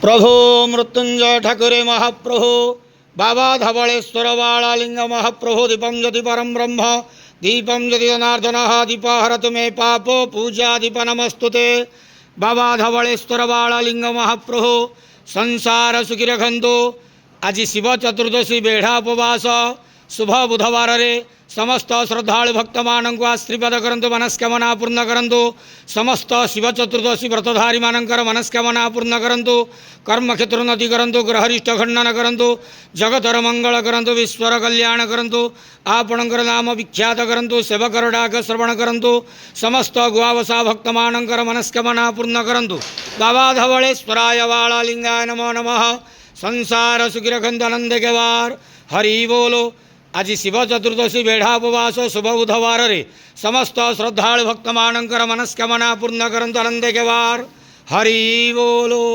प्रभो मृत्युंजय ठाकुरे महाप्रभो बाबा धवळेश्वर बाळालिंग महाप्रभो दीपं ज्योति परम ब्रह्म दीपं ज्योति जनार्दन दीप हरतु मे पाप पूजा दीप नमस्तुते बाबा धवळेश्वर बाळालिंग महाप्रभो संसार सुखी रखंतु। आज शिव चतुर्दशी बेढ़ा उपवास शुभ बुधवार रे समस्त श्रद्धालु भक्त मानक आशीर्वाद करंतु मनस्कामना पूर्ण करंतु। समस्त शिव चतुर्दशी व्रतधारी मानकर मनस्कामना पूर्ण करंतु। कर्म क्षेत्र उन्नति करंतु ग्रहरिष्ठ खंडन करंतु जगतर मंगल करंतु विश्वर कल्याण करंतु। आपणकर नाम विख्यात करंतु सेवकर डाक श्रवण करंतु। समस्त गुआवसा भक्त मानकर मनस्कामना पूर्ण करंतु। बाबा धवळेश्वराय बाळालिंगाय नमो नमः। संसार सुखी रखंतु आनंद के वार हरि बोलो। आज शिव चतुर्दशी बेढ़ा उपवास शुभ बुधवार रे समस्त श्रद्धालु भक्त मानकर मनस्कामना पूर्ण करंतु आनंद के वार हरि बोलो।